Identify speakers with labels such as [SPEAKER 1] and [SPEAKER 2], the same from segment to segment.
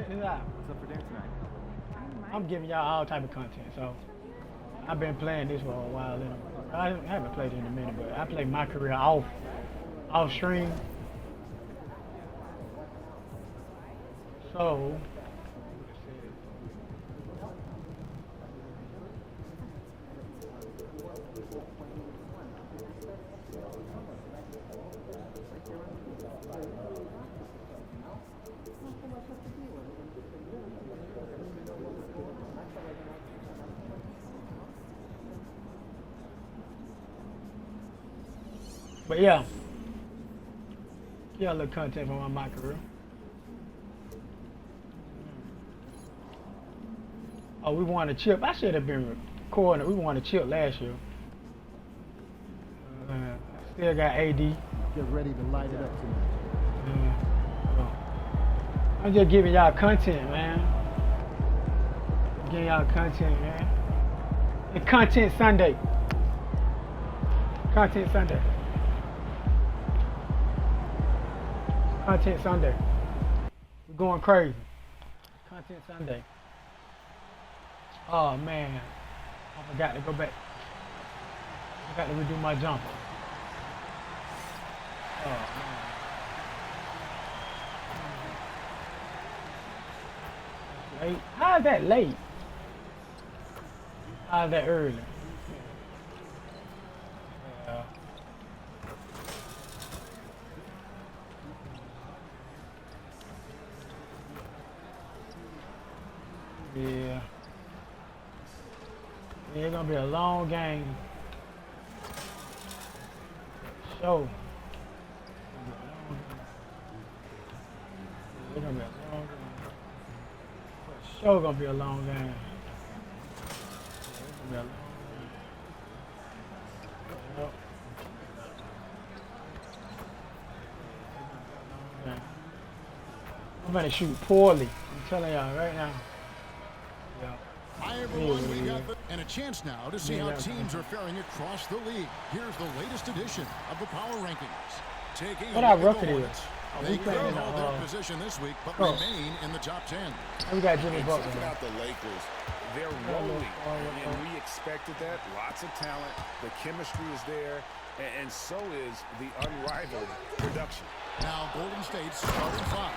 [SPEAKER 1] Check this out.
[SPEAKER 2] What's up for dinner tonight?
[SPEAKER 1] I'm giving y'all all type of content. So I've been playing this for a while. I haven't played it in a minute, but I play my career off stream. So but yeah, a little content from my career. Oh, we won a chip. I should have been recording it. We won a chip last year. Still got AD.
[SPEAKER 3] Get ready to light it up tonight.
[SPEAKER 1] I'm just giving y'all content, man. Giving y'all content, man. And Content Sunday. Content Sunday. Content Sunday. We're going crazy. Content Sunday. Oh man, I forgot to go back. I got to redo my jumper. Oh man. Late. How is that late? How is that early? Yeah. It's gonna be a long game. So it's gonna be a long game. For sure gonna be a long game. It's gonna be a long game. Yep. I'm gonna shoot poorly. I'm telling y'all right now. Yeah.
[SPEAKER 4] Hi everyone, we got and a chance now to see how teams are faring across the league. Here's the latest edition of the Power Rankings. Taking
[SPEAKER 1] what our record is.
[SPEAKER 4] They could hold their position this week, but remain in the top 10.
[SPEAKER 1] We got Jimmy Butler.
[SPEAKER 5] Check out the Lakers. They're rolling, and we expected that. Lots of talent. The chemistry is there, and so is the unrivaled production.
[SPEAKER 4] Now Golden State's starting five.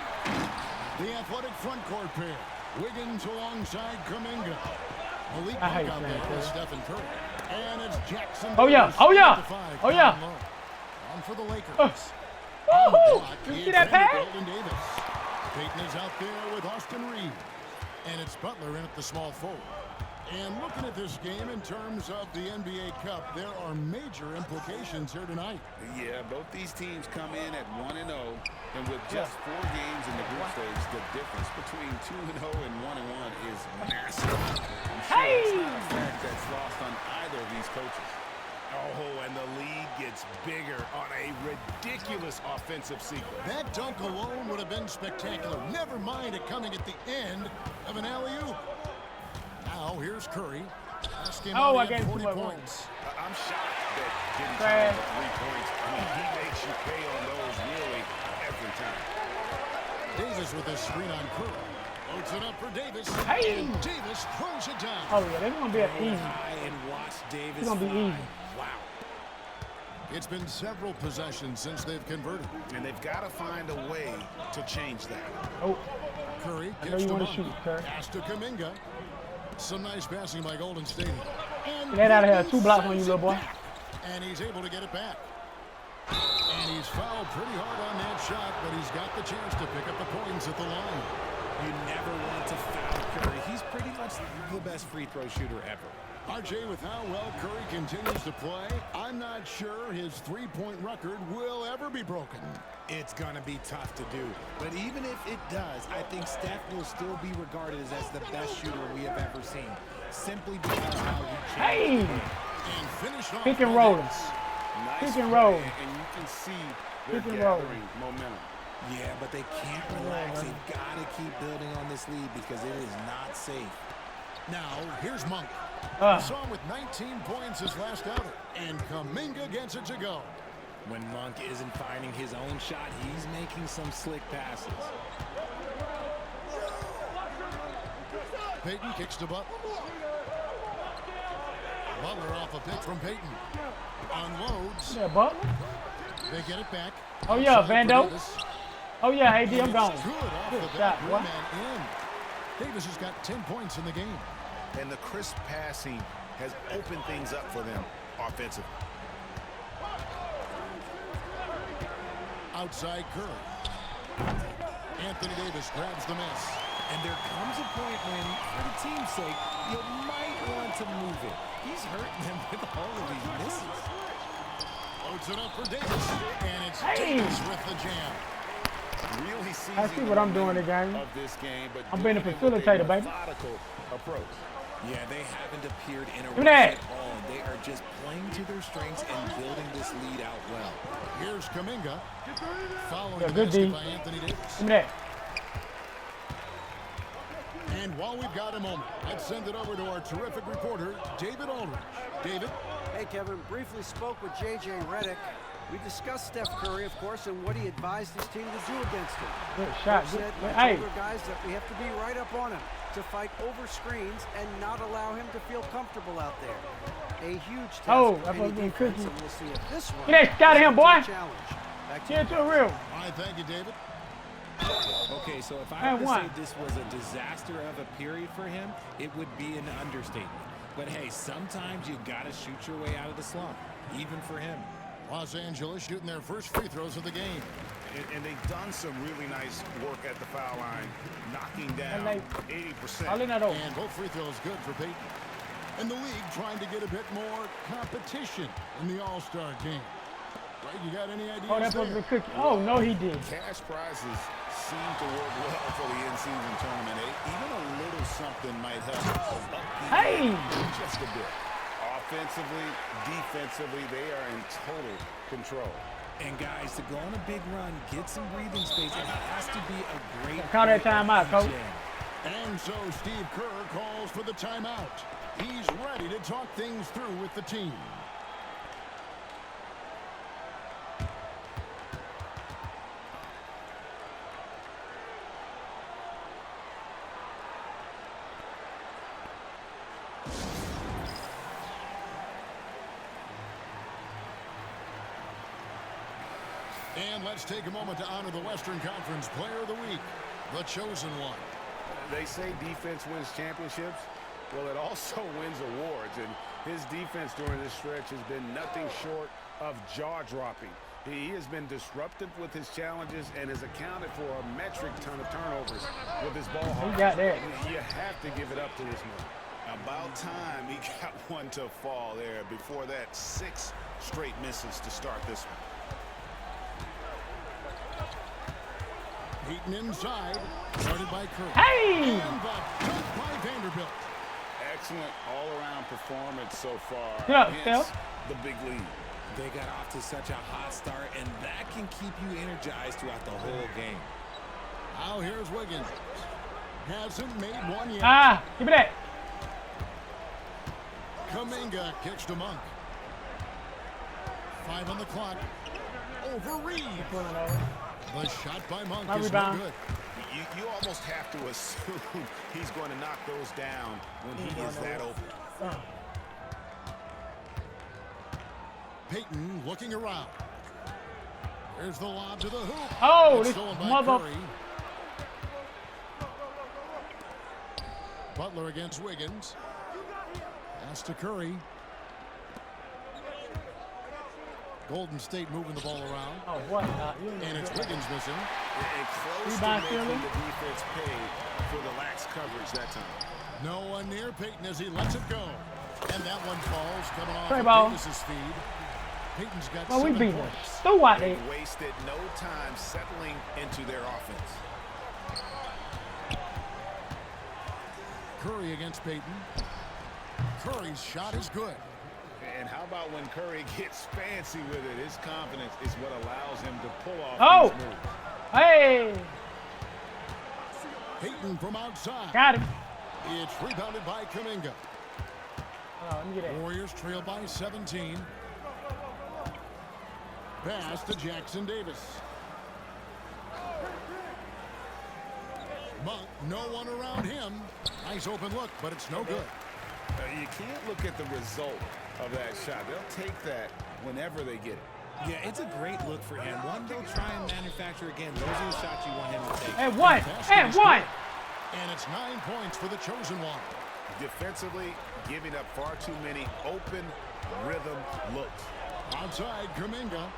[SPEAKER 4] The athletic front court pair. Wiggins alongside Kuminga. Malik out there with Stephen Curry. And it's Jackson.
[SPEAKER 1] Oh yeah, oh yeah, oh yeah.
[SPEAKER 4] On for the Lakers.
[SPEAKER 1] Did you see that pass?
[SPEAKER 4] Payton is out there with Austin Reeves. And it's Butler in at the small forward. And looking at this game in terms of the NBA Cup, there are major implications here tonight.
[SPEAKER 5] Yeah, both these teams come in at 1-0, and with just 4 games in the group stage, the difference between 2-0 and 1-1 is massive. I'm sure it's not a fact that's lost on either of these coaches. Oh, and the lead gets bigger on a ridiculous offensive sequence.
[SPEAKER 4] That dunk alone would have been spectacular. Never mind it coming at the end of an alley-oop. Now here's Curry.
[SPEAKER 1] I got
[SPEAKER 4] 40 points.
[SPEAKER 5] I'm shocked that didn't turn the 3 points. I mean, he makes you pay on those really every time.
[SPEAKER 4] Davis with a screen on Curry. Loads it up for Davis.
[SPEAKER 1] Hey.
[SPEAKER 4] And Davis throws it down.
[SPEAKER 1] Oh yeah, that's gonna be an easy.
[SPEAKER 5] And watch Davis.
[SPEAKER 1] It's gonna be easy.
[SPEAKER 5] Wow.
[SPEAKER 4] It's been several possessions since they've converted.
[SPEAKER 5] And they've got to find a way to change that.
[SPEAKER 1] Oh,
[SPEAKER 4] Curry
[SPEAKER 1] I know
[SPEAKER 4] gets
[SPEAKER 1] you
[SPEAKER 4] to
[SPEAKER 1] want to
[SPEAKER 4] Monk.
[SPEAKER 1] shoot, Curry.
[SPEAKER 4] Pass to Kuminga. Some nice passing by Golden State. And
[SPEAKER 1] Get out of here. 2 blocks on you, little boy.
[SPEAKER 4] And he's able to get it back. And he's fouled pretty hard on that shot, but he's got the chance to pick up the points at the line.
[SPEAKER 6] You never want to foul Curry. He's pretty much the best free throw shooter ever.
[SPEAKER 4] RJ, with how well Curry continues to play, I'm not sure his three-point record will ever be broken.
[SPEAKER 6] It's going to be tough to do. But even if it does, I think Steph will still be regarded as the best shooter we have ever seen. Simply because of how he
[SPEAKER 1] Hey!
[SPEAKER 4] And finish off
[SPEAKER 1] Pick and roll.
[SPEAKER 5] Nice
[SPEAKER 1] Pick and roll.
[SPEAKER 5] play, and you can see they're
[SPEAKER 1] Pick and roll.
[SPEAKER 5] gathering momentum.
[SPEAKER 6] Yeah, but they can't relax. They've got to keep building on this lead because it is not safe.
[SPEAKER 4] Now, here's Monk. Saw him with 19 points his last outing. And Kuminga gets it to go.
[SPEAKER 6] When Monk isn't finding his own shot, he's making some slick passes.
[SPEAKER 4] Payton, kicks to Butler. Butler off a pick from Payton. Unloads.
[SPEAKER 1] Yeah, Butler.
[SPEAKER 4] They get it back.
[SPEAKER 1] Oh, yeah,
[SPEAKER 4] Outside for
[SPEAKER 1] Vando.
[SPEAKER 4] Davis.
[SPEAKER 1] Oh, yeah, AD, I'm
[SPEAKER 4] It's
[SPEAKER 1] gone.
[SPEAKER 4] Good off
[SPEAKER 1] Good
[SPEAKER 4] the
[SPEAKER 1] shot,
[SPEAKER 4] back
[SPEAKER 1] boy.
[SPEAKER 4] rim and in. Davis has got 10 points in the game.
[SPEAKER 2] And the crisp passing has opened things up for them offensively.
[SPEAKER 4] Outside Curry. Anthony Davis grabs the miss.
[SPEAKER 6] And there comes a point when, for the team's sake, you might want to move it. He's hurting them with all of these misses.
[SPEAKER 4] Loads it up for Davis. And it's
[SPEAKER 1] Hey.
[SPEAKER 4] Davis with the jam.
[SPEAKER 5] Really seizing
[SPEAKER 1] I see what I'm doing in the game.
[SPEAKER 5] of this game, but
[SPEAKER 1] I'm being a
[SPEAKER 5] doing it with
[SPEAKER 1] facilitator, baby.
[SPEAKER 5] methodical approach.
[SPEAKER 6] Yeah, they haven't appeared in a
[SPEAKER 1] Give me that.
[SPEAKER 6] rush at all. They are just playing to their strengths and building this lead out well.
[SPEAKER 4] Here's Kuminga. Following
[SPEAKER 1] Yeah,
[SPEAKER 4] the
[SPEAKER 1] good
[SPEAKER 4] basket
[SPEAKER 1] D.
[SPEAKER 4] by Anthony Davis.
[SPEAKER 1] Give me that.
[SPEAKER 4] And while we've got a moment, let's send it over to our terrific reporter, David Aldridge. David?
[SPEAKER 7] Hey, Kevin, briefly spoke with J.J. Redick. We discussed Steph Curry, of course, and what he advised his team to do against him.
[SPEAKER 1] Good shot.
[SPEAKER 7] Coach
[SPEAKER 1] Good.
[SPEAKER 7] said, we
[SPEAKER 1] Hey,
[SPEAKER 7] told our guys that we have to be right up on him to fight over screens and not allow him to feel comfortable out there. A huge task
[SPEAKER 1] Oh,
[SPEAKER 7] for
[SPEAKER 1] that
[SPEAKER 7] any
[SPEAKER 1] must've been
[SPEAKER 7] defense,
[SPEAKER 1] cookie.
[SPEAKER 7] and we'll see if this one
[SPEAKER 1] Get that shot at him,
[SPEAKER 7] is up
[SPEAKER 1] boy.
[SPEAKER 7] to the challenge. Back to
[SPEAKER 1] get
[SPEAKER 7] you.
[SPEAKER 1] to the real.
[SPEAKER 4] All right, thank you, David.
[SPEAKER 6] Okay, so if I
[SPEAKER 1] And
[SPEAKER 6] were to
[SPEAKER 1] one.
[SPEAKER 6] say this was a disaster of a period for him, it would be an understatement. But hey, sometimes you gotta shoot your way out of the slump, even for him.
[SPEAKER 4] Los Angeles shooting their first free throws of the game.
[SPEAKER 2] And they've done some really nice work at the foul line, knocking down
[SPEAKER 1] And
[SPEAKER 2] 80%.
[SPEAKER 1] All in that over.
[SPEAKER 4] And both free throws good for Payton. And the league trying to get a bit more competition in the All-Star game. Right, you got any ideas
[SPEAKER 1] Oh, that's supposed to
[SPEAKER 4] there?
[SPEAKER 1] be cookie. Oh, no, he did.
[SPEAKER 5] Cash prizes seem to work well for the in-season tournament. Even a little something might help upkeep
[SPEAKER 1] Hey!
[SPEAKER 5] just a bit. Offensively, defensively, they are in total control.
[SPEAKER 6] And guys, to go on a big run, get some breathing space, it has to be a great
[SPEAKER 1] Call that
[SPEAKER 6] play
[SPEAKER 1] timeout,
[SPEAKER 6] on each
[SPEAKER 1] Coach.
[SPEAKER 6] end.
[SPEAKER 4] And so Steve Kerr calls for the timeout. He's ready to talk things through with the team. And let's take a moment to honor the Western Conference Player of the Week, the chosen one.
[SPEAKER 2] They say defense wins championships. Well, it also wins awards, and his defense during this stretch has been nothing short of jaw-dropping. He has been disruptive with his challenges and has accounted for a metric ton of turnovers with his ball
[SPEAKER 1] He
[SPEAKER 2] hawk.
[SPEAKER 1] got that.
[SPEAKER 2] You have to give it up to this man.
[SPEAKER 5] About time he got one to fall there. Before that, 6 straight misses to start this one.
[SPEAKER 4] Payton inside, guarded by Curry.
[SPEAKER 1] Hey!
[SPEAKER 4] And the dunk by Vanderbilt.
[SPEAKER 5] Excellent all-around performance so far.
[SPEAKER 1] Yeah,
[SPEAKER 5] Hence
[SPEAKER 1] Steph.
[SPEAKER 5] the big lead.
[SPEAKER 6] They got off to such a hot start, and that can keep you energized throughout the whole game.
[SPEAKER 4] Now here's Wiggins. Hasn't made one yet.
[SPEAKER 1] Ah, give me that.
[SPEAKER 4] Kuminga kicks to Monk. 5 on the clock. Over Reed. The shot by Monk
[SPEAKER 1] My
[SPEAKER 4] is no
[SPEAKER 1] rebound.
[SPEAKER 4] good.
[SPEAKER 2] You almost have to assume he's going to knock those down when he is that open.
[SPEAKER 4] Payton looking around. There's the lob to the hoop.
[SPEAKER 1] Oh,
[SPEAKER 4] It's
[SPEAKER 1] this
[SPEAKER 4] stolen by
[SPEAKER 1] mother.
[SPEAKER 4] Curry. Butler against Wiggins. Pass to Curry. Golden State moving the ball around.
[SPEAKER 1] Oh, what?
[SPEAKER 4] And it's Wiggins missing.
[SPEAKER 2] And close
[SPEAKER 1] Rebound
[SPEAKER 2] to making
[SPEAKER 1] stealing.
[SPEAKER 2] the defense pay for the lax coverage that time.
[SPEAKER 4] No one near Payton as he lets it go. And that one falls coming off
[SPEAKER 1] Play
[SPEAKER 4] of
[SPEAKER 1] ball.
[SPEAKER 4] Davis's feed. Payton's got
[SPEAKER 1] Well, we
[SPEAKER 4] 7
[SPEAKER 1] beat them.
[SPEAKER 4] points.
[SPEAKER 1] Stu out there.
[SPEAKER 2] They wasted no time settling into their offense.
[SPEAKER 4] Curry against Payton. Curry's shot is good.
[SPEAKER 2] And how about when Curry gets fancy with it? His confidence is what allows him to pull off
[SPEAKER 1] Oh!
[SPEAKER 2] these moves.
[SPEAKER 1] Hey!
[SPEAKER 4] Payton from outside.
[SPEAKER 1] Got him.
[SPEAKER 4] It's rebounded by Kuminga.
[SPEAKER 1] Oh, let me get that.
[SPEAKER 4] Warriors trail by 17. Pass to Jackson Davis. Monk, no one around him. Nice open look, but it's no good.
[SPEAKER 5] You can't look at the result of that shot. They'll take that whenever they get it.
[SPEAKER 6] Yeah, it's a great look for him. One, they'll try and manufacture again. Those are the shots you want him to take.
[SPEAKER 1] And one. And one.
[SPEAKER 4] And it's 9 points for the chosen one.
[SPEAKER 2] Defensively, giving up far too many open rhythm looks.
[SPEAKER 4] Outside, Kuminga.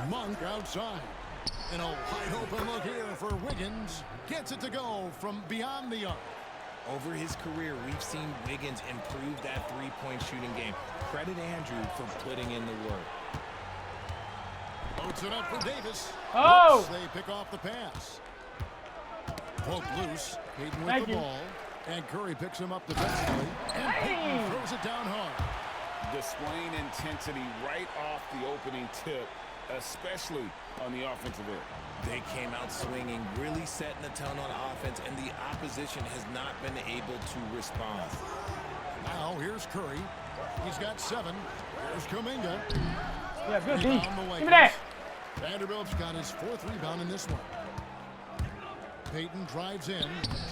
[SPEAKER 4] Monk outside. And a wide open look here for Wiggins. Gets it to go from beyond the arc.
[SPEAKER 6] Over his career, we've seen Wiggins improve that three-point shooting game. Credit Andrew for putting in the work.
[SPEAKER 4] Loads it up for Davis.
[SPEAKER 1] Oh!
[SPEAKER 4] Oops, they pick off the pass. Poked loose. Payton with
[SPEAKER 1] Thank
[SPEAKER 4] the
[SPEAKER 1] you.
[SPEAKER 4] ball. And Curry picks him up defensively. And Payton throws it down hard.
[SPEAKER 5] Displaying intensity right off the opening tip, especially on the offensive end.
[SPEAKER 6] They came out swinging, really setting the tone on offense, and the opposition has not been able to respond.
[SPEAKER 4] Now here's Curry. He's got 7. Here's Kuminga.
[SPEAKER 1] Yeah, good D.
[SPEAKER 4] Rebound the
[SPEAKER 1] Give
[SPEAKER 4] Lakers.
[SPEAKER 1] me that.
[SPEAKER 4] Vanderbilt's got his 4th rebound in this one. Payton drives in,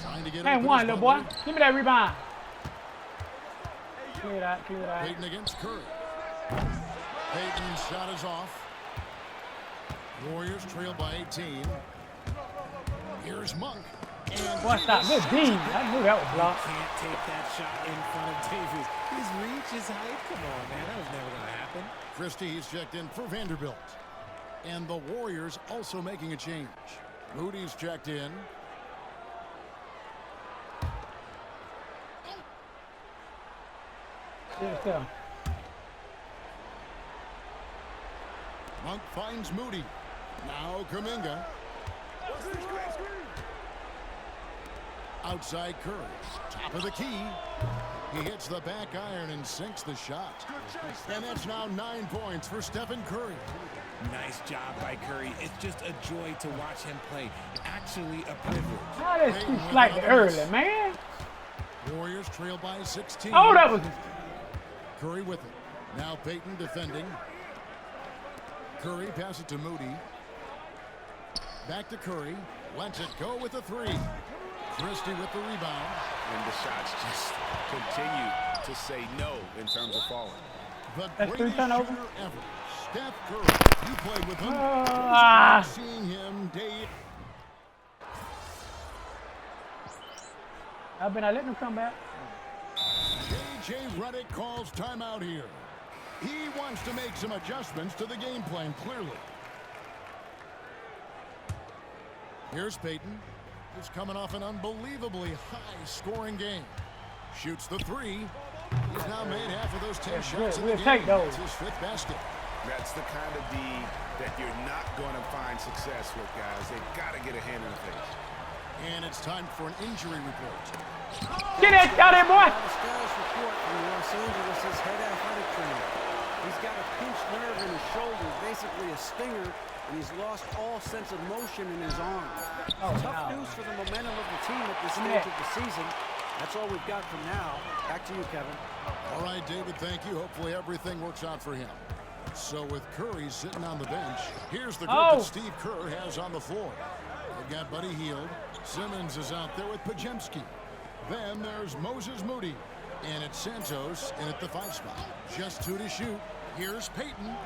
[SPEAKER 4] trying to get
[SPEAKER 1] And
[SPEAKER 4] open
[SPEAKER 1] one,
[SPEAKER 4] his
[SPEAKER 1] little boy.
[SPEAKER 4] Butler.
[SPEAKER 1] Give me that rebound. Clear that, clear that.
[SPEAKER 4] Payton against Curry. Payton's shot is off. Warriors trail by 18. Here's Monk. And
[SPEAKER 1] One stop. Good D. I knew that was blocked.
[SPEAKER 6] Can't take that shot in front of Davis. His reach is high. Come on, man. That was never going to happen.
[SPEAKER 4] Christie's checked in for Vanderbilt. And the Warriors also making a change. Moody's checked in.
[SPEAKER 1] Yeah, still.
[SPEAKER 4] Monk finds Moody. Now Kuminga. Outside Curry. Top of the key. He hits the back iron and sinks the shot. And that's now 9 points for Stephen Curry.
[SPEAKER 6] Nice job by Curry. It's just a joy to watch him play. Actually a privilege.
[SPEAKER 1] How this too slightly early, man?
[SPEAKER 4] Warriors trail by 16.
[SPEAKER 1] Oh, that was.
[SPEAKER 4] Curry with it. Now Payton defending. Curry pass it to Moody. Back to Curry. Lets it go with the 3. Christie with the rebound.
[SPEAKER 2] And the shots just continue to say no in terms of falling.
[SPEAKER 4] The
[SPEAKER 1] That's 3
[SPEAKER 4] greatest
[SPEAKER 1] turnovers.
[SPEAKER 4] shooter ever. Steph Curry. You played with him. Seeing him day.
[SPEAKER 1] I letting him come back.
[SPEAKER 4] J.J. Redick calls timeout here. He wants to make some adjustments to the game plan, clearly. Here's Payton. He's coming off an unbelievably high-scoring game. Shoots the 3. He's now made half of those 10 shots in the
[SPEAKER 1] We'll
[SPEAKER 4] game.
[SPEAKER 1] take those.
[SPEAKER 4] It's his 5th basket.
[SPEAKER 2] That's the kind of D that you're not going to find success with, guys. They've got to get a hand in the face.
[SPEAKER 4] And it's time for an injury report.
[SPEAKER 1] Get it out there, boy.
[SPEAKER 7] A status report from Los Angeles' head athletic trainer. He's got a pinched nerve in his shoulder, basically a stinger, and he's lost all sense of motion in his arm. Tough news for the momentum of the team at this stage of the season. That's all we've got for now. Back to you, Kevin.
[SPEAKER 4] All right, David, thank you. Hopefully everything works out for him. So with Curry sitting on the bench, here's the group that Steve Kerr has on the floor. They've got Buddy Hield. Simmons is out there with Pajemski. Then there's Moses Moody. And it's Santos in at the 5 spot. Just 2 to shoot. Here's Payton.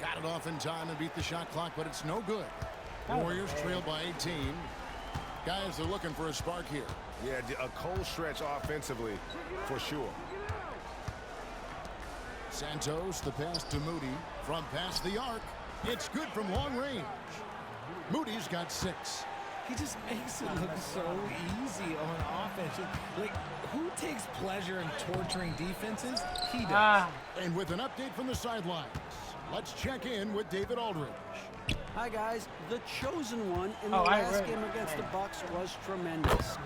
[SPEAKER 4] Got it off in time and beat the shot clock, but it's no good. Warriors trail by 18. Guys, they're looking for a spark here.
[SPEAKER 2] Yeah, a cold stretch offensively, for sure.
[SPEAKER 4] Santos, the pass to Moody. From past the arc. It's good from long range. Moody's got 6.
[SPEAKER 6] He just makes it look so easy on offense. Like, who takes pleasure in torturing defenses? He does.
[SPEAKER 4] And with an update from the sidelines, let's check in with David Aldridge.
[SPEAKER 7] Hi, guys. The chosen one in the last game against the Bucks was tremendous.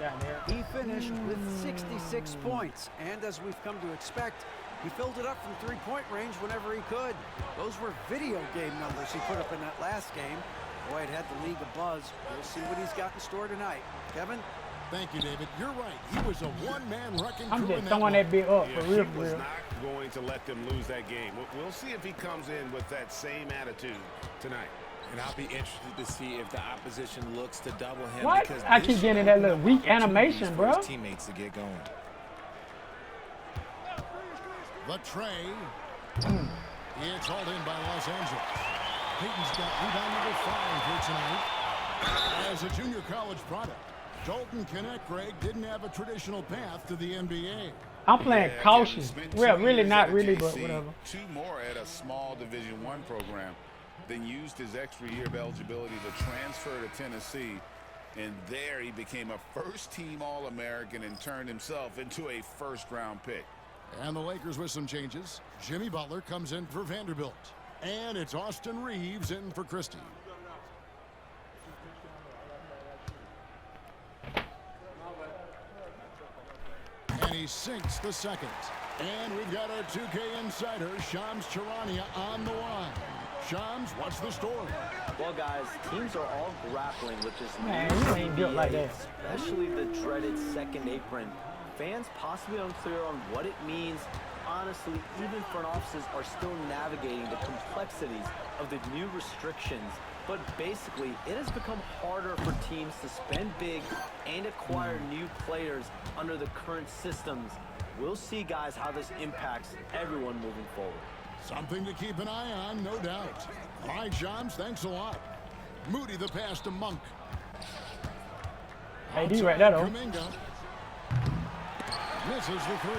[SPEAKER 7] He finished with 66 points, and as we've come to expect, he filled it up from three-point range whenever he could. Those were video game numbers he put up in that last game. Boy, it had the league abuzz. We'll see what he's got in store tonight. Kevin?
[SPEAKER 4] Thank you, David. You're right. He was a one-man wrecking crew.
[SPEAKER 1] I'm just throwing that bit up for real,
[SPEAKER 2] He was not going to let them lose that game. We'll see if he comes in with that same attitude tonight.
[SPEAKER 6] And I'll be interested to see if the opposition looks to double him.
[SPEAKER 1] What?
[SPEAKER 6] Because
[SPEAKER 1] I keep getting that little weak animation, bro.
[SPEAKER 6] Teammates to get going.
[SPEAKER 4] The tray. It's hauled in by Los Angeles. Peyton's got rebound number 5 here tonight. As a junior college product, Dalton Knecht, Greg, didn't have a traditional path to the NBA.
[SPEAKER 1] I'm playing cautious. Well, really not really, but whatever.
[SPEAKER 5] 2 more at a small Division I program, then used his extra year of eligibility to transfer to Tennessee. And there he became a first-team All-American and turned himself into a first-round pick.
[SPEAKER 4] And the Lakers with some changes. Jimmy Butler comes in for Vanderbilt. And it's Austin Reeves in for Christie. And he sinks the second. And we've got our 2K insider, Shams Charania, on the line. Shams, what's the story?
[SPEAKER 8] Well, guys, teams are all grappling with this new
[SPEAKER 1] ain't built like that.
[SPEAKER 8] especially the dreaded second apron. Fans possibly unclear on what it means. Honestly, even front offices are still navigating the complexities of the new restrictions. But basically, it has become harder for teams to spend big and acquire new players under the current systems. We'll see, guys, how this impacts everyone moving forward.
[SPEAKER 4] Something to keep an eye on, no doubt. All right, Shams, thanks a lot. Moody the pass to Monk.
[SPEAKER 1] AD right there, though.
[SPEAKER 4] Kuminga. Misses the 3.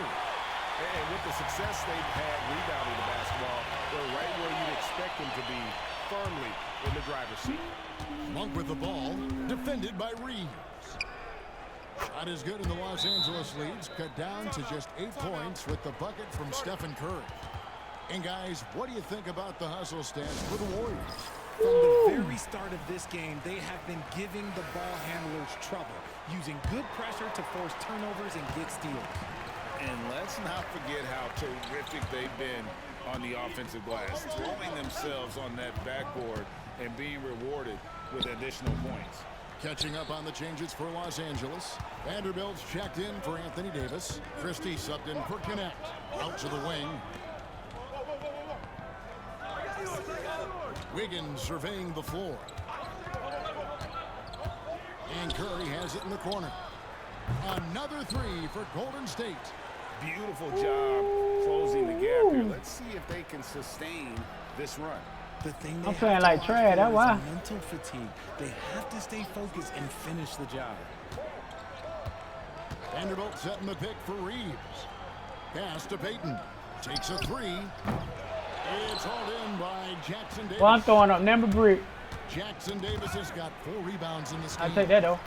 [SPEAKER 2] And with the success they've had rebounding the basketball, they're right where you'd expect them to be, firmly in the driver's seat.
[SPEAKER 4] Monk with the ball, defended by Reeves. Shot is good, and the Los Angeles leads cut down to just 8 points with the bucket from Stephen Curry. And guys, what do you think about the hustle stance for the Warriors?
[SPEAKER 6] From the very start of this game, they have been giving the ball handlers trouble, using good pressure to force turnovers and get steals.
[SPEAKER 5] And let's not forget how terrific they've been on the offensive glass, throwing themselves on that backboard and being rewarded with additional points.
[SPEAKER 4] Catching up on the changes for Los Angeles. Vanderbilt's checked in for Anthony Davis. Christie subbed in for Knecht. Out to the wing. Wiggins surveying the floor. And Curry has it in the corner. Another 3 for Golden State.
[SPEAKER 5] Beautiful job closing the gap here. Let's see if they can sustain this run.
[SPEAKER 6] The thing
[SPEAKER 1] I'm playing like Trey, that's why.
[SPEAKER 6] Mental fatigue. They have to stay focused and finish the job.
[SPEAKER 4] Vanderbilt setting the pick for Reeves. Pass to Peyton. Takes a 3. It's hauled in by Jackson Davis.
[SPEAKER 1] Well, I'm throwing up number brick.
[SPEAKER 4] Jackson Davis has got 4 rebounds in this game.
[SPEAKER 1] I'll take that, though.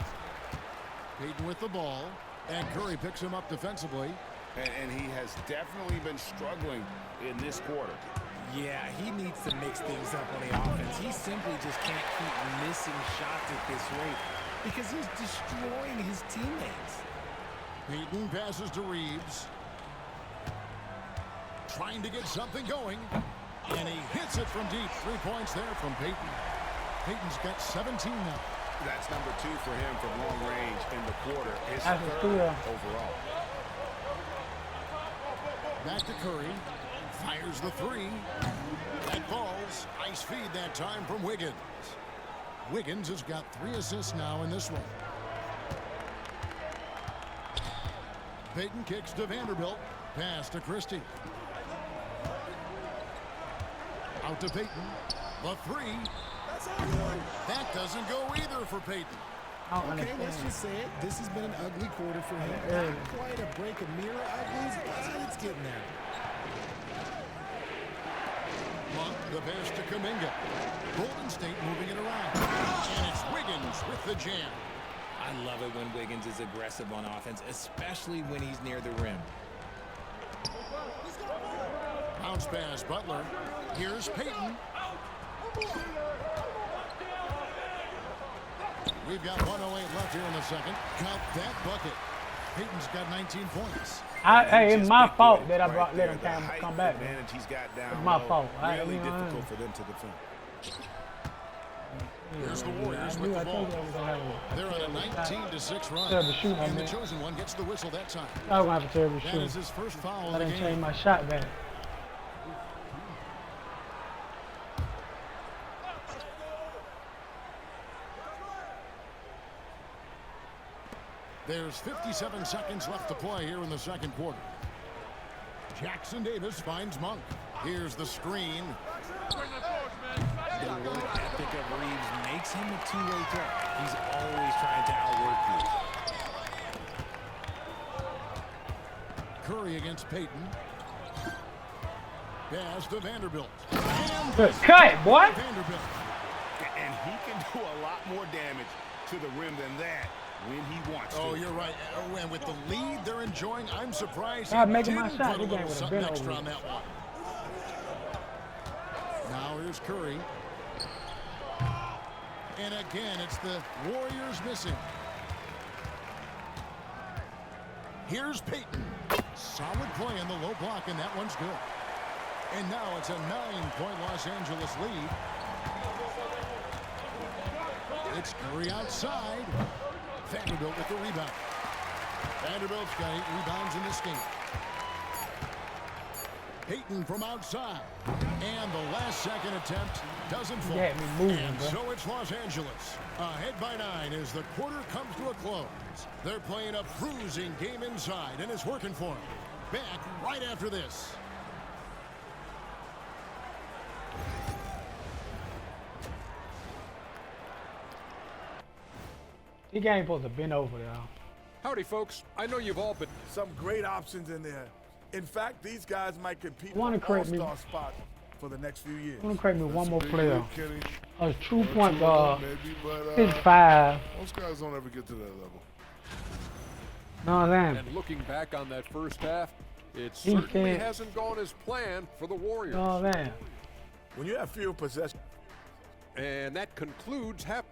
[SPEAKER 4] Peyton with the ball. And Curry picks him up defensively.
[SPEAKER 5] And he has definitely been struggling in this quarter.
[SPEAKER 6] Yeah, he needs to mix things up on the offense. He simply just can't keep missing shots at this rate because he's destroying his teammates.
[SPEAKER 4] Peyton passes to Reeves. Trying to get something going. And he hits it from deep. 3 points there from Peyton. Peyton's got 17 now.
[SPEAKER 2] That's number 2 for him from long range in the quarter. His
[SPEAKER 1] That's a
[SPEAKER 2] 3rd
[SPEAKER 1] steal.
[SPEAKER 2] overall.
[SPEAKER 4] Back to Curry. Fires the 3. That falls. Nice feed that time from Wiggins. Wiggins has got 3 assists now in this one. Peyton kicks to Vanderbilt. Pass to Christie. Out to Peyton. The 3. That doesn't go either for Peyton.
[SPEAKER 6] Okay, let's just say it. This has been an ugly quarter for him. Not quite a break of mirror uglies, but it's getting there. Monk, the pass to Kuminga. Golden State moving it around. And it's Wiggins with the jam.
[SPEAKER 9] I love it when Wiggins is aggressive on offense, especially when he's near the rim.
[SPEAKER 4] Bounce pass, Butler. Here's Peyton. We've got 1:08 left here in the second. Count that bucket. Peyton's got 19 points.
[SPEAKER 1] Hey, it's my fault that I let him come back.
[SPEAKER 2] Advantage he's got down
[SPEAKER 1] It's my
[SPEAKER 2] low.
[SPEAKER 1] fault.
[SPEAKER 2] Really difficult for them to defend.
[SPEAKER 4] Here's the Warriors with the ball. They're on a 19-6 run.
[SPEAKER 1] Terrible shoot,
[SPEAKER 4] And the
[SPEAKER 1] man.
[SPEAKER 4] chosen one gets the whistle that time.
[SPEAKER 1] I was going to have a terrible
[SPEAKER 4] That
[SPEAKER 1] shoot.
[SPEAKER 4] is his first foul
[SPEAKER 1] I
[SPEAKER 4] of the
[SPEAKER 1] didn't
[SPEAKER 4] game.
[SPEAKER 1] change my shot back.
[SPEAKER 4] There's 57 seconds left to play here in the second quarter. Jackson Davis finds Monk. Here's the screen.
[SPEAKER 9] The work ethic of Reeves makes him a two-way threat. He's always trying to outwork you.
[SPEAKER 4] Curry against Payton. Pass to Vanderbilt.
[SPEAKER 1] Good cut, boy.
[SPEAKER 4] Vanderbilt.
[SPEAKER 2] And he can do a lot more damage to the rim than that when he wants to.
[SPEAKER 4] Oh, you're right. And with the lead they're enjoying, I'm surprised
[SPEAKER 1] I'm
[SPEAKER 4] he
[SPEAKER 1] making my
[SPEAKER 4] didn't
[SPEAKER 1] shot.
[SPEAKER 4] put a
[SPEAKER 1] This game
[SPEAKER 4] little
[SPEAKER 1] would have
[SPEAKER 4] something
[SPEAKER 1] been
[SPEAKER 4] extra
[SPEAKER 1] over.
[SPEAKER 4] on that one. Now here's Curry. And again, it's the Warriors missing. Here's Payton. Solid play in the low block, and that one's good. And now it's a 9-point Los Angeles lead. It's Curry outside. Vanderbilt with the rebound. Vanderbilt's got 8 rebounds in this game. Payton from outside. And the last second attempt doesn't fall.
[SPEAKER 1] Yeah, me moving,
[SPEAKER 4] and
[SPEAKER 1] bro.
[SPEAKER 4] so it's Los Angeles. Ahead by 9 as the quarter comes to a close. They're playing a bruising game inside, and it's working for them. Back right after this.
[SPEAKER 1] This game supposed to been over, y'all.
[SPEAKER 10] Howdy, folks. I know you've all been...
[SPEAKER 11] Some great options in there. In fact, these guys might compete
[SPEAKER 1] I wanna
[SPEAKER 11] for
[SPEAKER 1] create me-
[SPEAKER 11] all-star spot for the next few years.
[SPEAKER 1] I'm gonna create me one more player.
[SPEAKER 12] Kenny.
[SPEAKER 1] A true point guard.
[SPEAKER 12] Maybe, but
[SPEAKER 1] 6'5".
[SPEAKER 12] most guys don't ever get to that level.
[SPEAKER 1] No, damn.
[SPEAKER 10] And looking back on that first half, it
[SPEAKER 1] Defense.
[SPEAKER 10] certainly hasn't gone as planned for the Warriors.
[SPEAKER 1] No, damn.
[SPEAKER 11] When you have fewer possessions,
[SPEAKER 10] And that concludes half...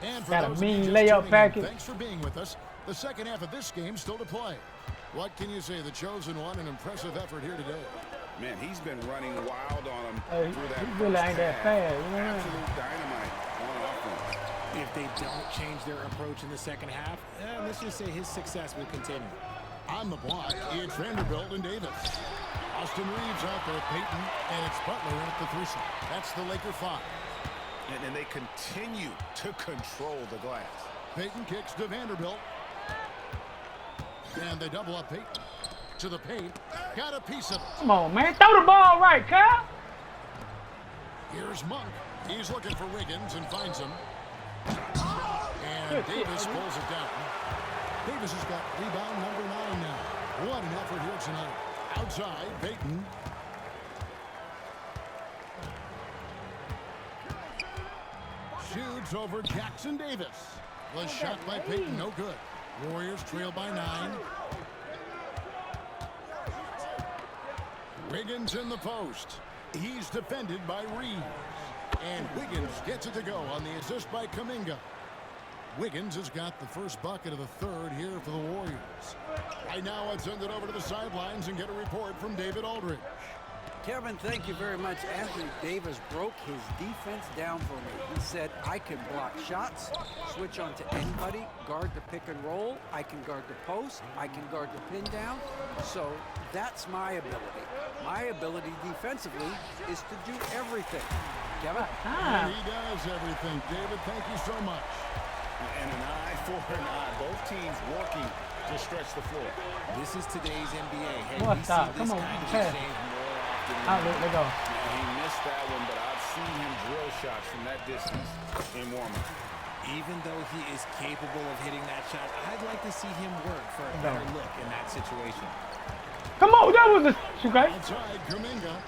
[SPEAKER 4] And for
[SPEAKER 1] Got a
[SPEAKER 4] those of you
[SPEAKER 1] mean
[SPEAKER 4] just
[SPEAKER 1] layup
[SPEAKER 4] tuning in,
[SPEAKER 1] package.
[SPEAKER 4] Thanks for being with us. The second half of this game still to play. What can you say? The chosen one, an impressive effort here today.
[SPEAKER 5] Man, he's been running wild on him
[SPEAKER 1] Hey,
[SPEAKER 5] through that
[SPEAKER 1] he really
[SPEAKER 5] first
[SPEAKER 1] ain't that
[SPEAKER 5] half.
[SPEAKER 1] fast, you know?
[SPEAKER 5] Absolute dynamite on offense.
[SPEAKER 9] If they don't change their approach in the second half, let's just say his success will continue.
[SPEAKER 4] On the block, it's Vanderbilt and Davis. Austin Reeves out there, Payton, and it's Butler in at the threesome. That's the Laker 5.
[SPEAKER 2] And they continue to control the glass.
[SPEAKER 4] Payton kicks to Vanderbilt. And they double up Payton. To the paint. Got a piece of it.
[SPEAKER 1] Come on, man. Throw the ball right, Kyle.
[SPEAKER 4] Here's Monk. He's looking for Wiggins and finds him. And Davis pulls it down. Davis has got rebound number 9 now. What an effort here tonight. Outside, Payton. Shoots over Jackson Davis. Was shot by Payton, no good. Warriors trail by 9. Wiggins in the post. He's defended by Reeves. And Wiggins gets it to go on the assist by Kuminga. Wiggins has got the first bucket of the third here for the Warriors. Right now, let's send it over to the sidelines and get a report from David Aldridge.
[SPEAKER 7] Kevin, thank you very much. Anthony Davis broke his defense down for me. He said, I can block shots, switch on to anybody, guard the pick and roll, I can guard the post, I can guard the pin down. So that's my ability. My ability defensively is to do everything. Kevin?
[SPEAKER 4] And he does everything. David, thank you so much.
[SPEAKER 5] And an eye for an eye. Both teams working to stretch the floor.
[SPEAKER 9] This is today's NBA. Hey,
[SPEAKER 1] What's
[SPEAKER 9] we see
[SPEAKER 1] up?
[SPEAKER 9] this
[SPEAKER 1] Come on,
[SPEAKER 9] kind of
[SPEAKER 1] pass.
[SPEAKER 9] exchange more often than
[SPEAKER 1] Out, let go.
[SPEAKER 5] And he missed that one, but I've seen him drill shots from that distance in warm-up.
[SPEAKER 9] Even though he is capable of hitting that shot, I'd like to see him work for a better look in that situation.
[SPEAKER 1] Come on, that was a okay.
[SPEAKER 4] Outside, Kuminga.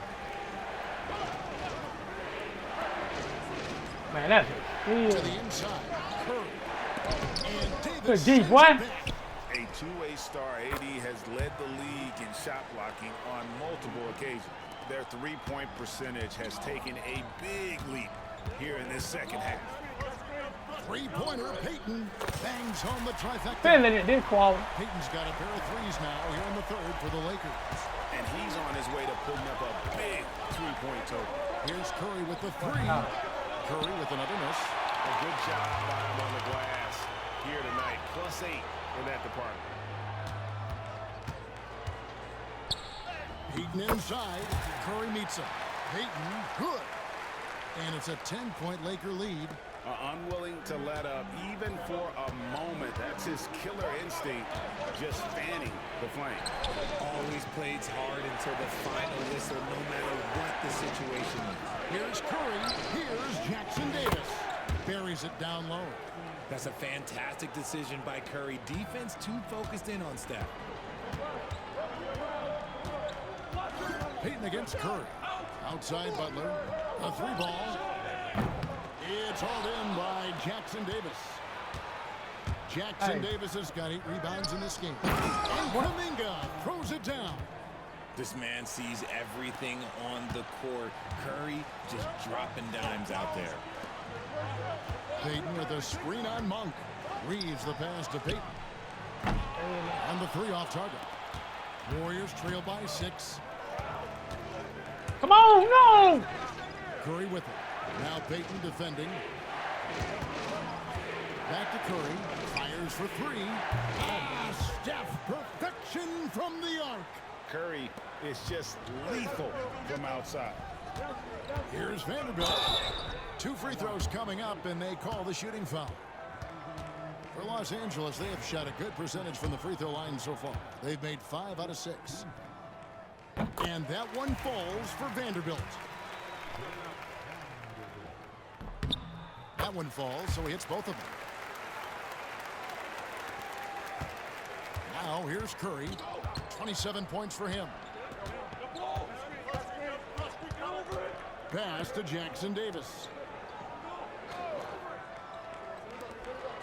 [SPEAKER 1] Man, that's it.
[SPEAKER 4] To the inside, Curry. And
[SPEAKER 1] Good
[SPEAKER 4] Davis.
[SPEAKER 1] deep, what?
[SPEAKER 2] A two-way star, AD has led the league in shot blocking on multiple occasions. Their three-point percentage has taken a big leap here in this second half.
[SPEAKER 4] Three-pointer, Payton bangs home the trifecta.
[SPEAKER 1] Feeling it, this quality.
[SPEAKER 4] Payton's got a pair of threes now here in the third for the Lakers.
[SPEAKER 2] And he's on his way to putting up a big three-point total.
[SPEAKER 4] Here's Curry with the 3. Curry with another miss.
[SPEAKER 2] A good job by him on the glass here tonight. +8 in that department.
[SPEAKER 4] Payton inside. Curry meets him. Payton, good. And it's a 10-point Laker lead.
[SPEAKER 2] Unwilling to let up even for a moment. That's his killer instinct, just fanning the flame.
[SPEAKER 9] Always plays hard until the final whistle, no matter what the situation is.
[SPEAKER 4] Here's Curry. Here's Jackson Davis. Buries it down low.
[SPEAKER 9] That's a fantastic decision by Curry. Defense too focused in on Steph.
[SPEAKER 4] Payton against Curry. Outside Butler. A 3-ball. It's hauled in by Jackson Davis. Jackson Davis has got 8 rebounds in this game. And Kuminga throws it down.
[SPEAKER 9] This man sees everything on the court. Curry just dropping dimes out there.
[SPEAKER 4] Payton with a screen on Monk. Reeves the pass to Payton. And the 3 off target. Warriors trail by 6.
[SPEAKER 1] Come on, no!
[SPEAKER 4] Curry with it. Now Payton defending. Back to Curry. Fires for 3. Ah, Steph, perfection from the arc.
[SPEAKER 2] Curry is just lethal from outside.
[SPEAKER 4] Here's Vanderbilt. 2 free throws coming up, and they call the shooting foul. For Los Angeles, they have shot a good percentage from the free throw line so far. They've made 5 out of 6. And that one falls for Vanderbilt. That one falls, so he hits both of them. Now here's Curry. 27 points for him. Pass to Jackson Davis.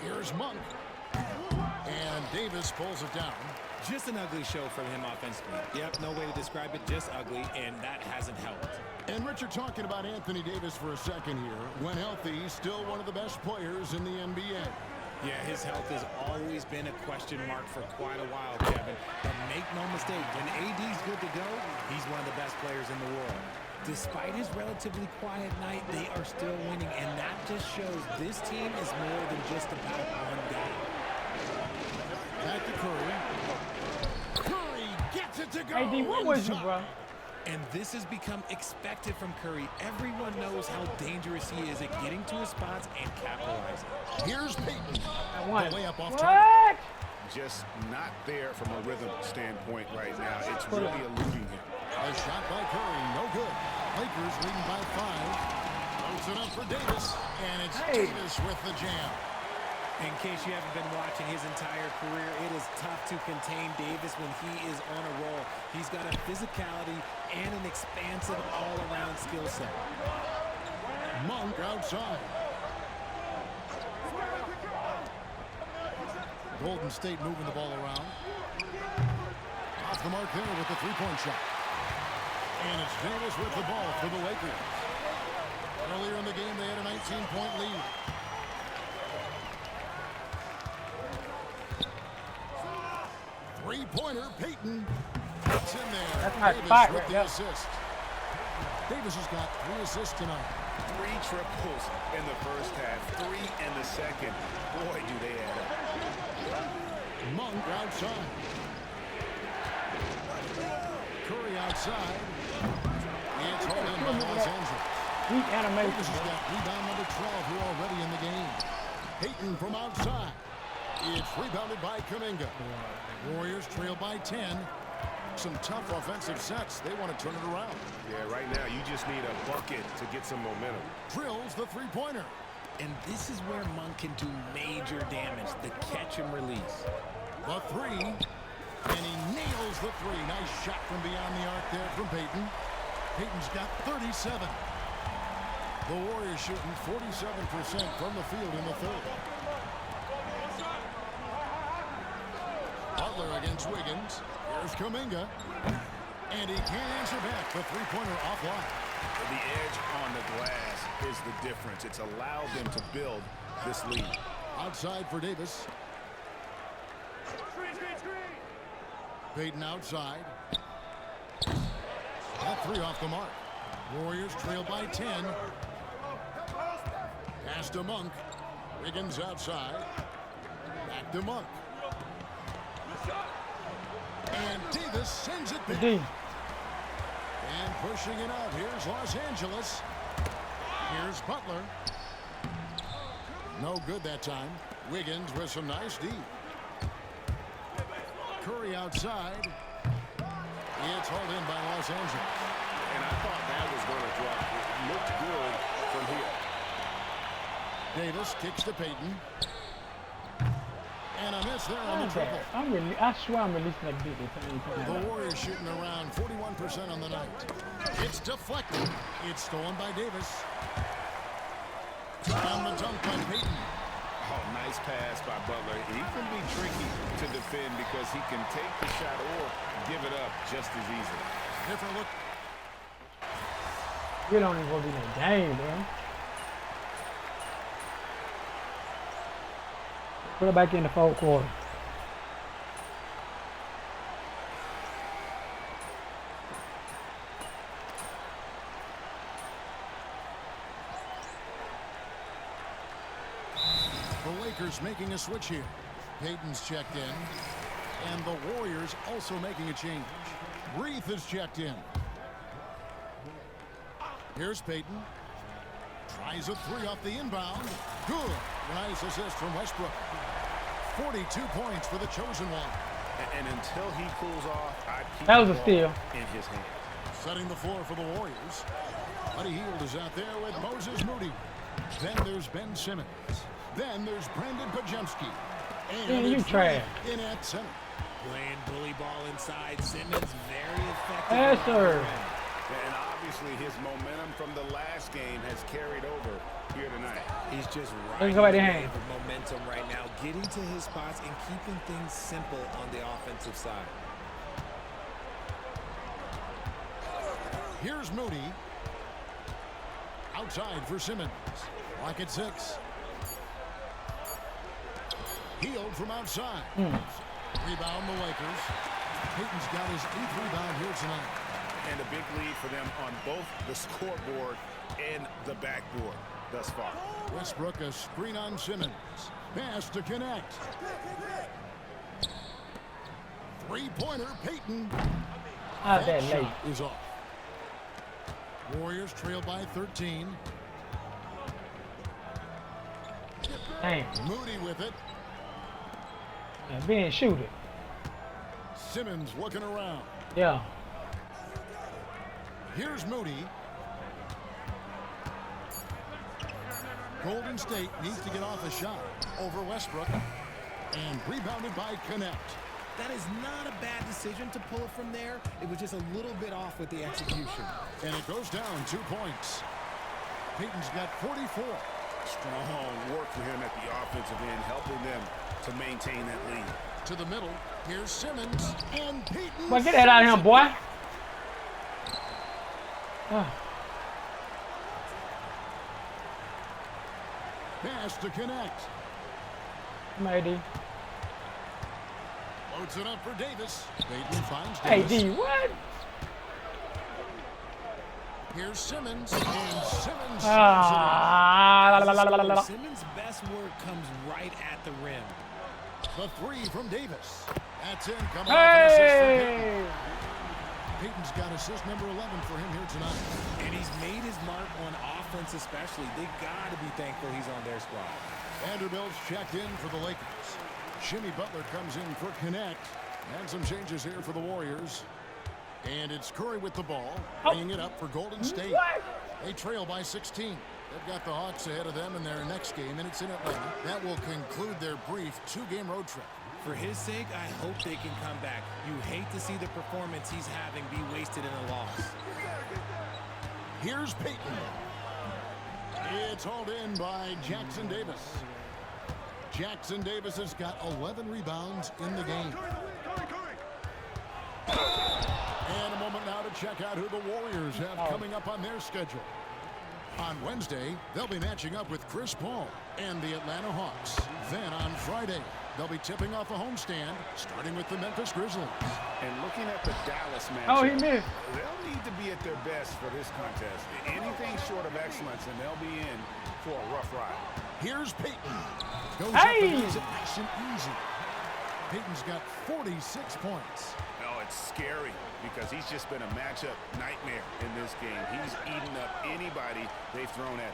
[SPEAKER 4] Here's Monk. And Davis pulls it down.
[SPEAKER 9] Just an ugly show from him offensively. Yep, no way to describe it, just ugly, and that hasn't helped.
[SPEAKER 4] And Richard, talking about Anthony Davis for a second here. When healthy, he's still one of the best players in the NBA.
[SPEAKER 9] Yeah, his health has always been a question mark for quite a while, Kevin. But make no mistake, when AD's good to go, he's one of the best players in the world. Despite his relatively quiet night, they are still winning, and that just shows this team is more than just about one guy.
[SPEAKER 4] Back to Curry. Curry gets it to go.
[SPEAKER 1] AD, what was you, bro?
[SPEAKER 9] And this has become expected from Curry. Everyone knows how dangerous he is at getting to his spots and capitalizing.
[SPEAKER 4] Here's Payton.
[SPEAKER 1] The
[SPEAKER 4] way up off target.
[SPEAKER 2] Just not there from a rhythm standpoint right now. It's really eluding him.
[SPEAKER 4] A shot by Curry, no good. Lakers leading by 5. Throws it up for Davis, and it's Davis with the jam.
[SPEAKER 9] In case you haven't been watching his entire career, it is tough to contain Davis when he is on a roll. He's got a physicality and an expansive all-around skill set.
[SPEAKER 4] Monk outside. Golden State moving the ball around. Off the mark there with the 3-point shot. And it's Davis with the ball for the Lakers. Earlier in the game, they had a 19-point lead. Three-pointer, Payton. It's in there.
[SPEAKER 1] That's my
[SPEAKER 4] Davis
[SPEAKER 1] spot
[SPEAKER 4] with
[SPEAKER 1] right
[SPEAKER 4] the
[SPEAKER 1] there.
[SPEAKER 4] assist. Davis has got 3 assists tonight.
[SPEAKER 2] 3 triples in the first half, 3 in the second. Boy, do they add up.
[SPEAKER 4] Monk outside. Curry outside. It's hauled in by Los Angeles.
[SPEAKER 1] Weak animation.
[SPEAKER 4] Davis has got rebound number 12 here already in the game. Payton from outside. It's rebounded by Kuminga. Warriors trail by 10. Some tough offensive sets. They want to turn it around.
[SPEAKER 2] Yeah, right now you just need a bucket to get some momentum.
[SPEAKER 4] Drills the 3-pointer.
[SPEAKER 9] And this is where Monk can do major damage, the catch and release.
[SPEAKER 4] The 3. And he nails the 3. Nice shot from beyond the arc there from Payton. Payton's got 37. The Warriors shooting 47% from the field in the third. Butler against Wiggins. Here's Kuminga. And he can't answer back. The 3-pointer offline.
[SPEAKER 2] The edge on the glass is the difference. It's allowed them to build this lead.
[SPEAKER 4] Outside for Davis. Payton outside. That 3 off the mark. Warriors trail by 10. Pass to Monk. Wiggins outside. Back to Monk. And Davis sends it back. And pushing it up. Here's Los Angeles. Here's Butler. No good that time. Wiggins with some nice D. Curry outside. It's hauled in by Los Angeles.
[SPEAKER 2] And I thought that was going to drop. It looked good from here.
[SPEAKER 4] Davis kicks to Payton. And a miss there on the triple.
[SPEAKER 1] I swear I'm releasing that beat this time.
[SPEAKER 4] The Warriors shooting around 41% on the night. It's deflected. It's stolen by Davis. And the dunk by Payton.
[SPEAKER 5] Oh, nice pass by Butler. He can be tricky to defend because he can take the shot or give it up just as easily.
[SPEAKER 4] Different look.
[SPEAKER 1] You don't even go be in the game, bro. Put it back in the fourth quarter.
[SPEAKER 4] The Lakers making a switch here. Payton's checked in. And the Warriors also making a change. Reith is checked in. Here's Payton. Tries a three off the inbound. Good. Nice assist from Westbrook. 42 points for the chosen one.
[SPEAKER 5] And until he cools off, I keep
[SPEAKER 1] that was a
[SPEAKER 5] the ball
[SPEAKER 1] steal
[SPEAKER 5] in his hand.
[SPEAKER 4] Setting the floor for the Warriors. Buddy Hield is out there with Moses Moody. Then there's Ben Simmons. Then there's Brandon Pajemski. And
[SPEAKER 1] you trash.
[SPEAKER 4] In at center.
[SPEAKER 9] Playing bully ball inside. Simmons very effective.
[SPEAKER 1] Yes, sir.
[SPEAKER 2] And obviously his momentum from the last game has carried over here tonight.
[SPEAKER 9] He's just
[SPEAKER 1] Let's
[SPEAKER 9] riding
[SPEAKER 1] go right
[SPEAKER 9] the
[SPEAKER 1] ahead.
[SPEAKER 9] wave of momentum right now, getting to his spots and keeping things simple on the offensive side.
[SPEAKER 4] Here's Moody. Outside for Simmons. Lock at 6. Hield from outside. Rebound the Lakers. Payton's got his 8th rebound here tonight.
[SPEAKER 2] And a big lead for them on both the scoreboard and the backboard thus far.
[SPEAKER 4] Westbrook a screen on Simmons. Pass to connect. Three-pointer, Payton.
[SPEAKER 1] How's that late?
[SPEAKER 4] Shot is off. Warriors trail by 13.
[SPEAKER 1] Dang.
[SPEAKER 4] Moody with it.
[SPEAKER 1] Yeah, being shooter.
[SPEAKER 4] Simmons looking around.
[SPEAKER 1] Yeah.
[SPEAKER 4] Here's Moody. Golden State needs to get off a shot over Westbrook. And rebounded by Connect.
[SPEAKER 9] That is not a bad decision to pull it from there. It was just a little bit off with the execution.
[SPEAKER 4] And it goes down 2 points. Payton's got 44.
[SPEAKER 2] Strong work for him at the offensive end, helping them to maintain that lead.
[SPEAKER 4] To the middle. Here's Simmons. And Payton.
[SPEAKER 1] Boy, get that out of here, boy.
[SPEAKER 4] Pass to Connect.
[SPEAKER 1] Maybe.
[SPEAKER 4] Loads it up for Davis. Payton finds
[SPEAKER 1] Hey,
[SPEAKER 4] Davis.
[SPEAKER 1] D, what?
[SPEAKER 4] Here's Simmons. And Simmons.
[SPEAKER 9] Simmons' best work comes right at the rim.
[SPEAKER 4] The three from Davis. That's in. Coming off an assist from Payton. Payton's got assist number 11 for him here tonight.
[SPEAKER 9] And he's made his mark on offense especially. They got to be thankful he's on their squad.
[SPEAKER 4] Vanderbilt's checked in for the Lakers. Jimmy Butler comes in for Connect. And some changes here for the Warriors. And it's Curry with the ball. Bringing it up for Golden State. They trail by 16. They've got the Hawks ahead of them in their next game, and it's in Atlanta. That will conclude their brief 2-game road trip.
[SPEAKER 9] For his sake, I hope they can come back. You hate to see the performance he's having be wasted in a loss.
[SPEAKER 4] Here's Payton. It's hauled in by Jackson Davis. Jackson Davis has got 11 rebounds in the game. And a moment now to check out who the Warriors have coming up on their schedule. On Wednesday, they'll be matching up with Chris Paul and the Atlanta Hawks. Then on Friday, they'll be tipping off a homestand, starting with the Memphis Grizzlies.
[SPEAKER 2] And looking at the Dallas matchup,
[SPEAKER 1] Oh, he missed.
[SPEAKER 2] They'll need to be at their best for this contest. Anything short of excellence, and they'll be in for a rough ride.
[SPEAKER 4] Here's Payton. Goes
[SPEAKER 1] Hey!
[SPEAKER 4] up and makes it nice and easy. Payton's got 46 points.
[SPEAKER 2] No, It's scary because he's just been a matchup nightmare in this game. He's eaten up anybody they've thrown at him.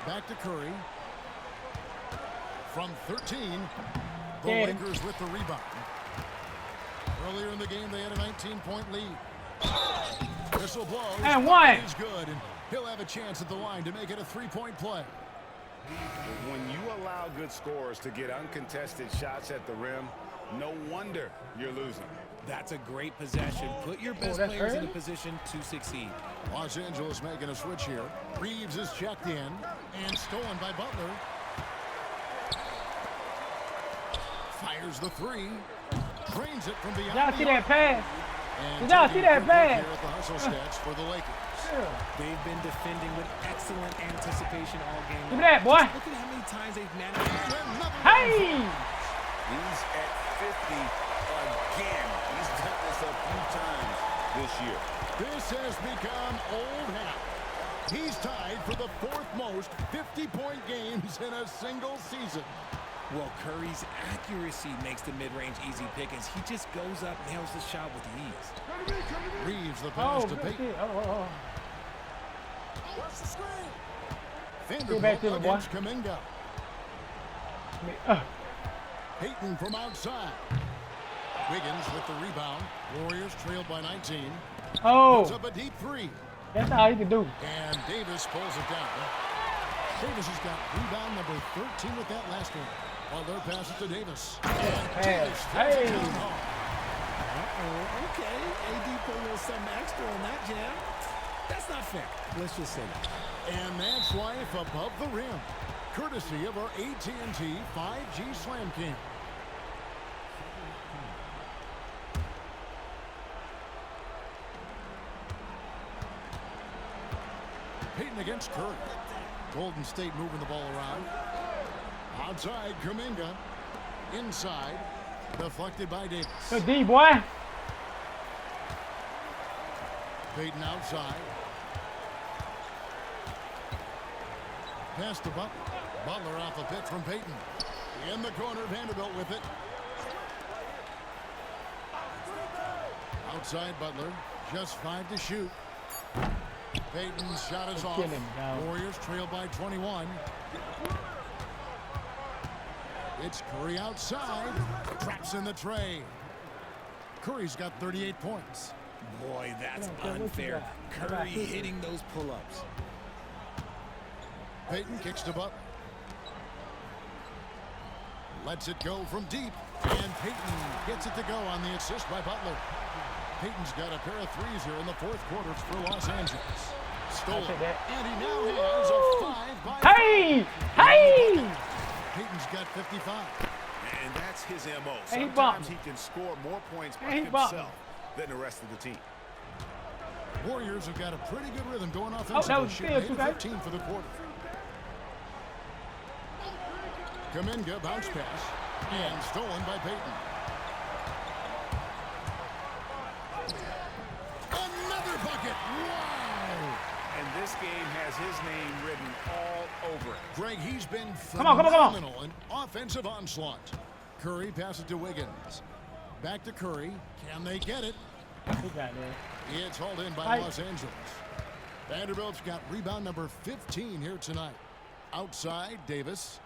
[SPEAKER 4] Back to Curry. From 13, the Lakers with the rebound. Earlier in the game, they had a 19-point lead. Whistle blows.
[SPEAKER 1] And one.
[SPEAKER 4] He's good, and he'll have a chance at the line to make it a three-point play.
[SPEAKER 2] When you allow good scorers to get uncontested shots at the rim, no wonder you're losing.
[SPEAKER 9] That's a great possession. Put your best players in a position to succeed.
[SPEAKER 4] Los Angeles making a switch here. Reeves is checked in and stolen by Butler. Fires the three. Drains it from beyond.
[SPEAKER 1] Y'all see that pass?
[SPEAKER 4] And
[SPEAKER 1] y'all see that pass?
[SPEAKER 4] Here at the hustle stats for the Lakers.
[SPEAKER 9] They've been defending with excellent anticipation all game.
[SPEAKER 1] Give me that, boy.
[SPEAKER 9] Look at how many times they've managed to
[SPEAKER 1] Hey!
[SPEAKER 2] He's at 50 again. He's done this a few times this year.
[SPEAKER 4] This has become old hat. He's tied for the fourth most 50-point games in a single season.
[SPEAKER 9] Well, Curry's accuracy makes the mid-range easy pickings. He just goes up, nails the shot with ease.
[SPEAKER 4] Reeves the pass to Payton.
[SPEAKER 3] What's the screen?
[SPEAKER 4] Vanderbilt against Kuminga. Payton from outside. Wiggins with the rebound. Warriors trailed by 19. Puts up a deep three.
[SPEAKER 1] That's all you can do.
[SPEAKER 4] And Davis pulls it down. Davis has got rebound number 13 with that last one. Butler passes to Davis.
[SPEAKER 1] Hey.
[SPEAKER 9] Okay, AD put a little something extra on that jam. That's not fair. Let's just say that.
[SPEAKER 4] And that's life above the rim. Courtesy of our AT&T 5G Slam Cam. Payton against Curry. Golden State moving the ball around. Outside, Kuminga. Inside. Deflected by Davis.
[SPEAKER 1] Good D, boy.
[SPEAKER 4] Payton outside. Pass to Butler. Butler off a pick from Payton. In the corner, Vanderbilt with it. Outside Butler. Just 5 to shoot. Payton's shot is off. Warriors trail by 21. It's Curry outside. Traps in the tray. Curry's got 38 points.
[SPEAKER 9] Boy, that's unfair. Curry hitting those pull-ups.
[SPEAKER 4] Payton kicks to Butler. Lets it go from deep. And Payton gets it to go on the assist by Butler. Payton's got a pair of threes here in the fourth quarter for Los Angeles. Stolen. And he now has a 5 by
[SPEAKER 1] Hey! Hey!
[SPEAKER 4] Payton's got 55.
[SPEAKER 2] And that's his MO.
[SPEAKER 1] Hey,
[SPEAKER 2] Sometimes he can score more points by himself than the rest of the team.
[SPEAKER 4] Warriors have got a pretty good rhythm going offensively. Shooting 15 for the quarter. Kuminga bounce pass. And stolen by Payton. Another bucket. Wow.
[SPEAKER 2] And this game has his name written all over it.
[SPEAKER 4] Greg, he's been
[SPEAKER 1] Come on.
[SPEAKER 4] in offensive onslaught. Curry passes to Wiggins. Back to Curry. Can they get it? It's hauled in by Los Angeles. Vanderbilt's got rebound number 15 here tonight. Outside, Davis.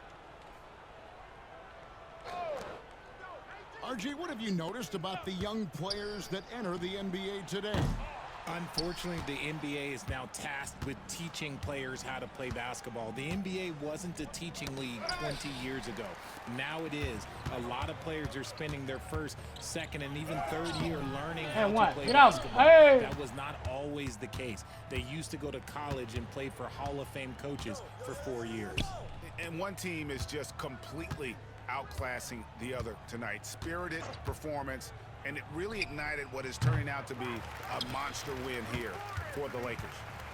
[SPEAKER 4] RJ, what have you noticed about the young players that enter the NBA today?
[SPEAKER 9] Unfortunately, the NBA is now tasked with teaching players how to play basketball. The NBA wasn't a teaching league 20 years ago. Now it is. A lot of players are spending their first, second, and even third year learning how to play basketball. That was not always the case. They used to go to college and play for Hall of Fame coaches for 4 years.
[SPEAKER 2] And one team is just completely outclassing the other tonight. Spirited performance, and it really ignited what is turning out to be a monster win here for the Lakers.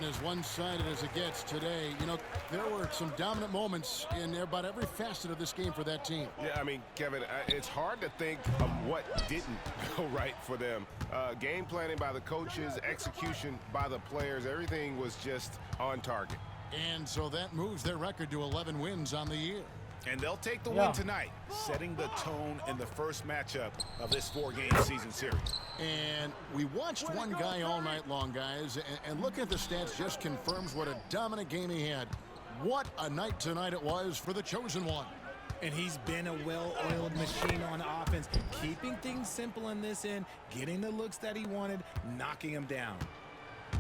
[SPEAKER 4] As one-sided as it gets today, you know, there were some dominant moments in about every facet of this game for that team.
[SPEAKER 2] Yeah, I mean, Kevin, it's hard to think of what didn't go right for them. Game planning by the coaches, execution by the players, everything was just on target.
[SPEAKER 4] And so that moves their record to 11 wins on the year.
[SPEAKER 2] And they'll take the win tonight, setting the tone in the first matchup of this 4-game season series.
[SPEAKER 4] And we watched one guy all night long, guys, and looking at the stats just confirms what a dominant game he had. What a night tonight it was for the Chosen One.
[SPEAKER 9] And he's been a well-oiled machine on offense, keeping things simple in this end, getting the looks that he wanted, knocking him down.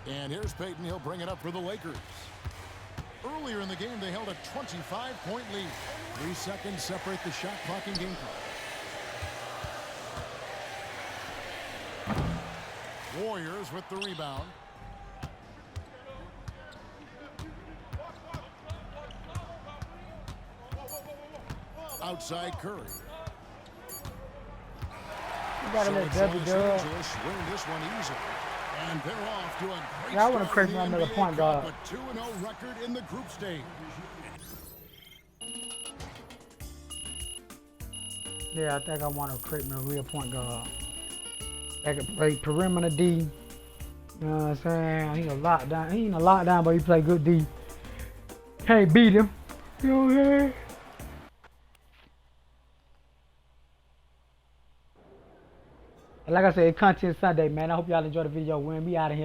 [SPEAKER 4] And here's Peyton. He'll bring it up for the Lakers. Earlier in the game, they held a 25-point lead. 3 seconds separate the shot clock and game clock. Warriors with the rebound. Outside Curry.
[SPEAKER 1] You gotta let Debbie do it.
[SPEAKER 4] Win this one easily. And they're off to a great
[SPEAKER 1] Yeah, I want to create another point guard.
[SPEAKER 4] A 2-0 record in the group stage.
[SPEAKER 1] Yeah, I think I want to create me a real point guard. That can play perimeter D. You know what I'm saying? He's a lockdown. He ain't a lockdown, but he play good D. Can't beat him. You know what I'm saying? Like I said, Content Sunday, man. I hope y'all enjoyed the video. When we out of here.